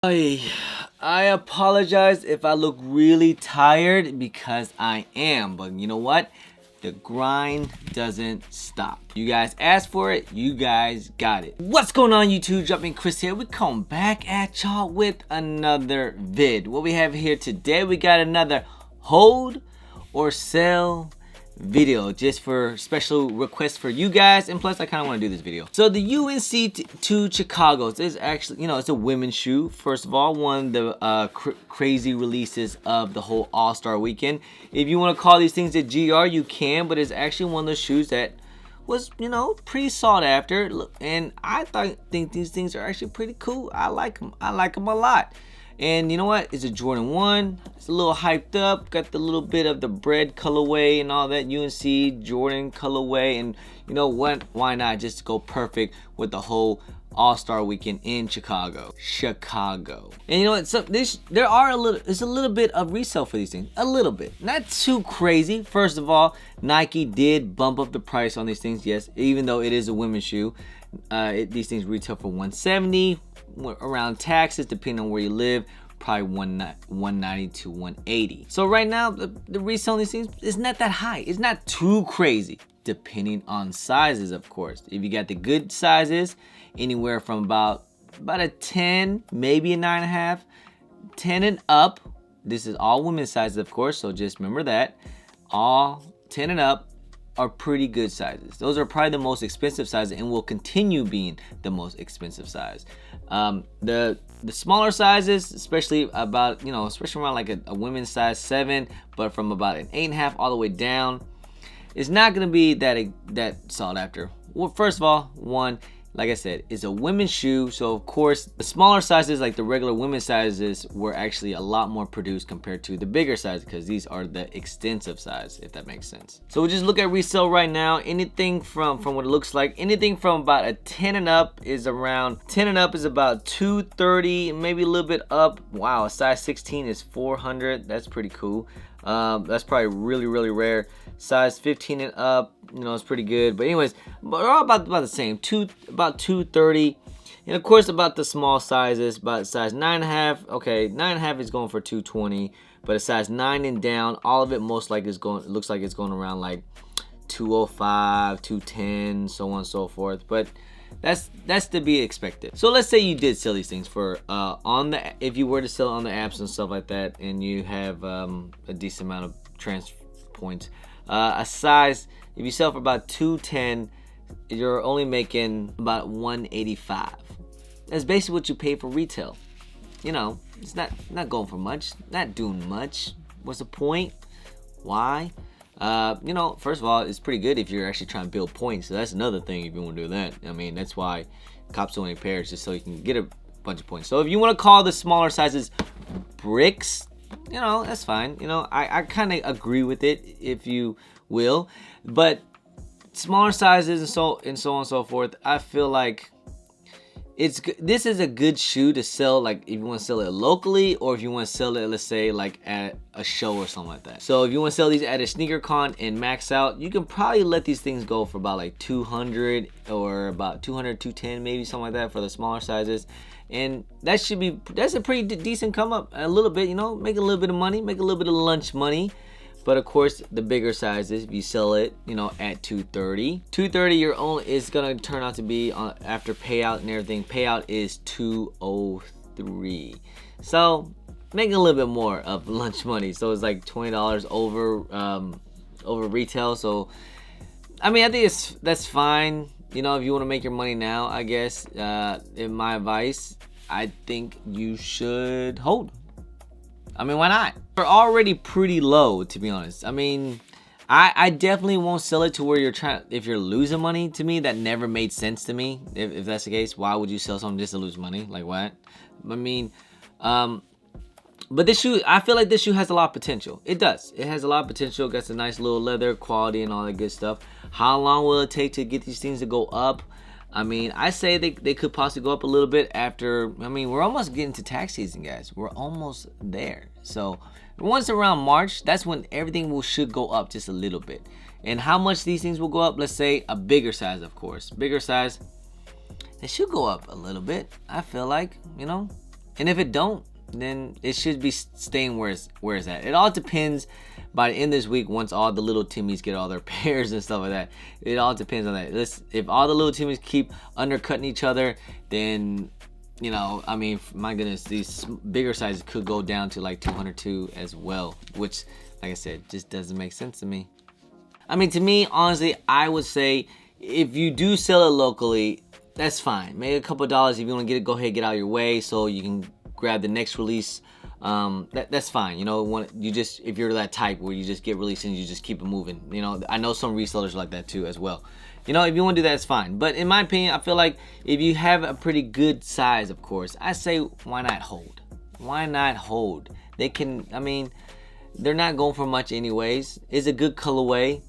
I apologize if I look really tired because I am, but you know what? The grind doesn't stop. You guys asked for it, you guys got it. What's going on YouTube? Jumping Chris here. We come back at y'all with another vid. What we have here today, we got another hold or sell video just for special requests for you guys, and plus I kind of want to do this video. So the UNC to Chicago is actually, it's a women's shoe. First of all, one of the crazy releases of the whole All-Star weekend. If you want to call these things a GR, you can, but it's actually one of those shoes that was, pretty sought after, and I think these things are actually pretty cool. I like them a lot. And you know what? It's a Jordan 1. It's a little hyped up. Got the little bit of the bread colorway and all that UNC Jordan colorway. And you know what? Why not just go perfect with the whole All-Star weekend in Chicago. And you know what? So there's a little bit of resale for these things. A little bit. Not too crazy. First of all, Nike did bump up the price on these things. Yes, even though it is a women's shoe. These things retail for $170. Around taxes, depending on where you live, probably $190 to $180. So right now the resale on these things is not that high. It's not too crazy, depending on sizes, of course. If you got the good sizes, anywhere from about a 10, maybe a 9.5, 10 and up. This is all women's sizes, of course, so just remember that all 10 and up are pretty good sizes. Those are probably the most expensive sizes and will continue being the most expensive size. The smaller sizes, especially about, especially around like a women's size 7, but from about an 8.5 all the way down, it's not going to be that sought after. Well, first of all, one, like I said, it's a women's shoe, so of course the smaller sizes, like the regular women's sizes, were actually a lot more produced compared to the bigger size, because these are the extensive size, if that makes sense. So we'll just look at resale right now. Anything from what it looks like, anything from about a 10 and up is about $230, maybe a little bit up. Wow, a size 16 is $400. That's pretty cool. That's probably really rare. Size 15 and up, it's pretty good. But anyways, they're all about the same. About $230. And of course, about the small sizes, about size 9.5. Okay, 9.5 is going for $220, but a size 9 and down, all of it most likely looks like it's going around like $205, $210, so on and so forth. But that's to be expected. So let's say you did sell these things for if you were to sell on the apps and stuff like that, and you have a decent amount of transfer points. A size, if you sell for about $210, you're only making about $185. That's basically what you pay for retail. It's not going for much, not doing much. What's the point? Why? First of all, it's pretty good if you're actually trying to build points. So that's another thing if you want to do that. I mean, that's why cops only pairs, just so you can get a bunch of points. So if you want to call the smaller sizes bricks, that's fine. I kind of agree with it, if you will. But smaller sizes and so on and so forth, I feel like this is a good shoe to sell, like if you want to sell it locally, or if you want to sell it, let's say, like at a show or something like that. So if you want to sell these at a sneaker con and max out, you can probably let these things go for about like 200 or about 200, 210, maybe something like that for the smaller sizes. And that's a pretty decent come up, a little bit, make a little bit of money, make a little bit of lunch money. But of course, the bigger sizes, if you sell it, at $230, is gonna turn out to be after payout and everything. Payout is $203. So make a little bit more of lunch money. So it's like $20 over retail. So I mean, I think that's fine. If you want to make your money now, I guess, in my advice, I think you should hold. I mean, why not? They're already pretty low, to be honest. I mean, I definitely won't sell it to where if you're losing money. To me, that never made sense to me. If that's the case, why would you sell something just to lose money? Like what? I mean, but this shoe, I feel like this shoe has a lot of potential. It does. It has a lot of potential. Got some nice little leather quality and all that good stuff. How long will it take to get these things to go up? I mean, I say they could possibly go up a little bit after. I mean, we're almost getting to tax season, guys. We're almost there. So once around March, that's when everything should go up just a little bit. And how much these things will go up? Let's say a bigger size, of course. Bigger size, they should go up a little bit. I feel like, And if it don't, then it should be staying where it's at. It all depends by the end of this week, once all the little Timmies get all their pairs and stuff like that. It all depends on that. If all the little Timmies keep undercutting each other, then, you know, I mean, my goodness, these bigger sizes could go down to like 202 as well, which, like I said, just doesn't make sense to me. I mean, to me, honestly, I would say if you do sell it locally, that's fine. Make a couple dollars if you want to get it. Go ahead, get out of your way so you can grab the next release. That's fine. You know, if you're that type where you just get released and you just keep it moving. You know, I know some resellers like that too as well. You know, if you want to do that, it's fine. But in my opinion, I feel like if you have a pretty good size, of course, I say why not hold? Why not hold? They can, I mean, they're not going for much anyways. It's a good colorway.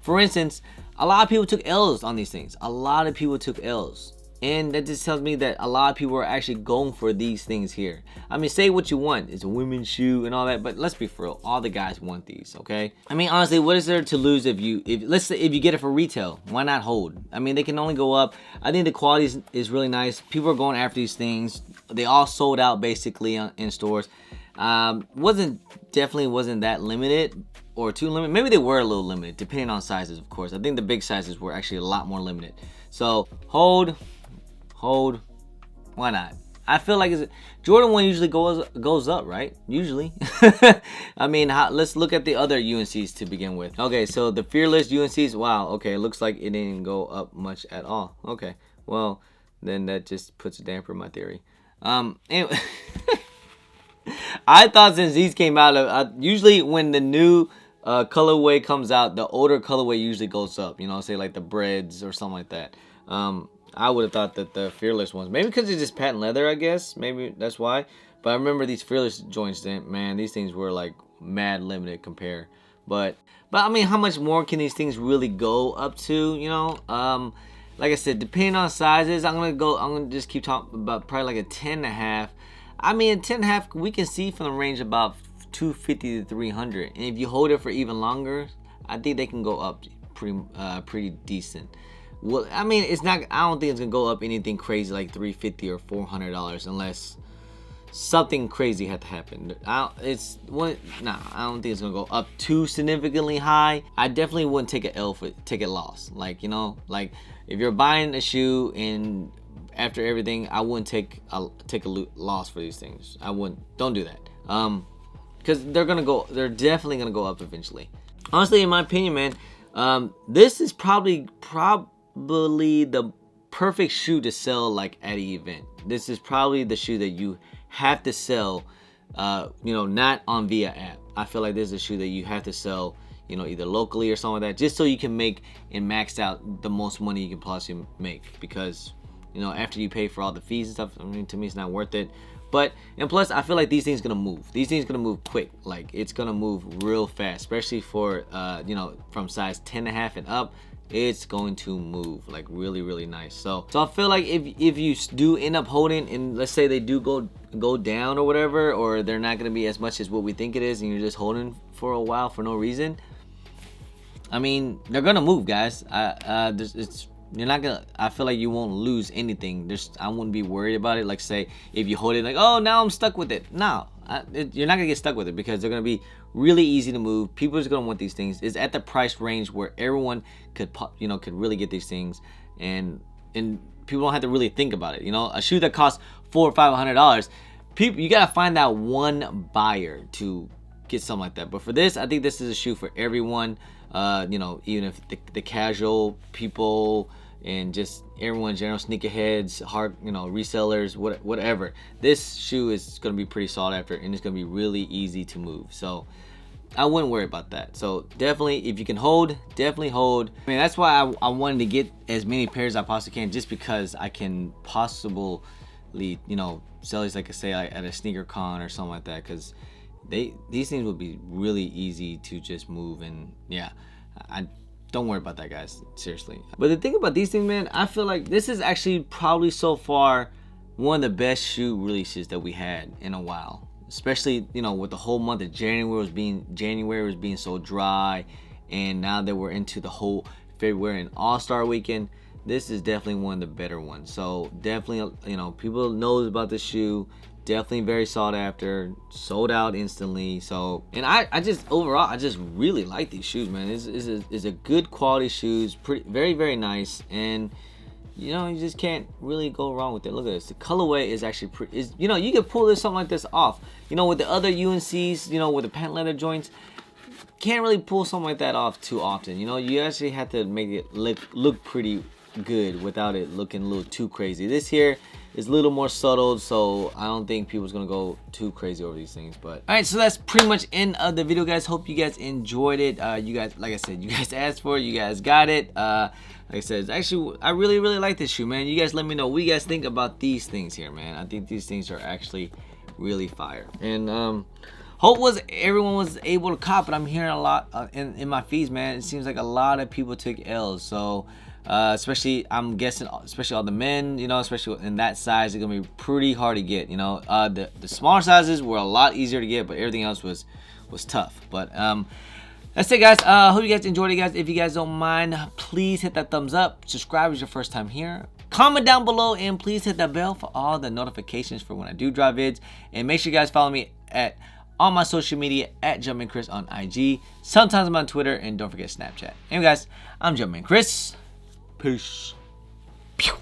For instance, a lot of people took L's on these things. A lot of people took L's. And that just tells me that a lot of people are actually going for these things here. I mean, say what you want. It's a women's shoe and all that, but let's be for real. All the guys want these, okay? I mean, honestly, what is there to lose if let's say if you get it for retail? Why not hold? I mean, they can only go up. I think the quality is really nice. People are going after these things. They all sold out basically in stores. Definitely wasn't that limited or too limited. Maybe they were a little limited, depending on sizes, of course. I think the big sizes were actually a lot more limited. So hold, why not? I feel like Jordan 1 usually goes up, right? Usually. I mean, let's look at the other UNCs to begin with. Okay, so the Fearless UNCs, wow, okay, it looks like it didn't go up much at all. Okay, well, then that just puts a damper in my theory. Anyway, I thought since these came out, usually when the new colorway comes out, the older colorway usually goes up, you know, say like the Breads or something like that. I would have thought that the Fearless ones, maybe because it's just patent leather, I guess, maybe that's why. But I remember these Fearless joints, man, these things were like mad limited compare. But I mean, how much more can these things really go up to, you know? Like I said, depending on sizes, I'm gonna just keep talking about probably like a 10.5. I mean, a 10.5 we can see from the range about 250 to 300, and if you hold it for even longer, I think they can go up pretty decent. Well, I mean, it's not. I don't think it's gonna go up anything crazy like $350 or $400 unless something crazy had to happen. I don't think it's gonna go up too significantly high. I definitely wouldn't take take a loss. Like, you know, like if you're buying a shoe and after everything, I wouldn't take a loss for these things. I wouldn't. Don't do that. Because they're definitely gonna go up eventually. Honestly, in my opinion, man, this is probably the perfect shoe to sell like at an event. This is probably the shoe that you have to sell, you know, not on via app. I feel like this is a shoe that you have to sell, you know, either locally or something like that, just so you can make and max out the most money you can possibly make. Because, you know, after you pay for all the fees and stuff, I mean, to me, it's not worth it. But, and plus, I feel like these things gonna move. These things gonna move quick. Like, it's gonna move real fast, especially for, you know, from size 10.5 and up. It's going to move like really, really nice. So I feel like if you do end up holding, and let's say they do go down or whatever, or they're not gonna be as much as what we think it is, and you're just holding for a while for no reason, I mean, they're gonna move, guys. You're not gonna. I feel like you won't lose anything. I wouldn't be worried about it. Like, say if you hold it, like, oh, now I'm stuck with it. No, you're not gonna get stuck with it because they're gonna be really easy to move. People are just gonna want these things. It's at the price range where everyone could really get these things, and people don't have to really think about it. You know, a shoe that costs $400 or $500, you gotta find that one buyer to get something like that. But for this, I think this is a shoe for everyone. You know, even if the casual people and just everyone in general, sneakerheads, resellers, whatever. This shoe is gonna be pretty sought after, and it's gonna be really easy to move. So I wouldn't worry about that. So definitely, if you can hold, definitely hold. I mean, that's why I wanted to get as many pairs as I possibly can, just because I can possibly, you know, sell these, like I say, at a sneaker con or something like that, because these things would be really easy to just move. And yeah, I don't worry about that, guys, seriously. But the thing about these things, man, I feel like this is actually probably so far one of the best shoe releases that we had in a while, especially, you know, with the whole month of January was being so dry, and now that we're into the whole February and All-Star weekend, this is definitely one of the better ones. So definitely, you know, people knows about this shoe. definitely very sought after, sold out instantly. So, and I just overall, I just really like these shoes, man. It's a good quality shoes, very, very nice, and you know, you just can't really go wrong with it. Look at this. The colorway is actually pretty, you know, you can pull something like this off. You know, with the other UNCs, you know, with the patent leather joints, can't really pull something like that off too often. You know, you actually have to make it look pretty good without it looking a little too crazy. This here is a little more subtle, so I don't think people's gonna go too crazy over these things. But all right, so that's pretty much end of the video, guys. Hope you guys enjoyed it. You guys, like I said, you guys asked for it, you guys got it. Like I said, actually, I really like this shoe, man. You guys let me know what you guys think about these things here, man. I think these things are actually really fire. And hope everyone was able to cop, but I'm hearing a lot in my feeds, man. It seems like a lot of people took L's. So especially, I'm guessing, especially all the men, you know, especially in that size, it's gonna be pretty hard to get. You know, the smaller sizes were a lot easier to get, but everything else was tough. But that's it, guys. Hope you guys enjoyed it, guys. If you guys don't mind, please hit that thumbs up. Subscribe if it's your first time here. Comment down below, and please hit that bell for all the notifications for when I do drop vids. And make sure you guys follow me on my social media at JumpmanChris on IG. Sometimes I'm on Twitter, and don't forget Snapchat. Anyway, guys, I'm Jumpman Chris. Peace.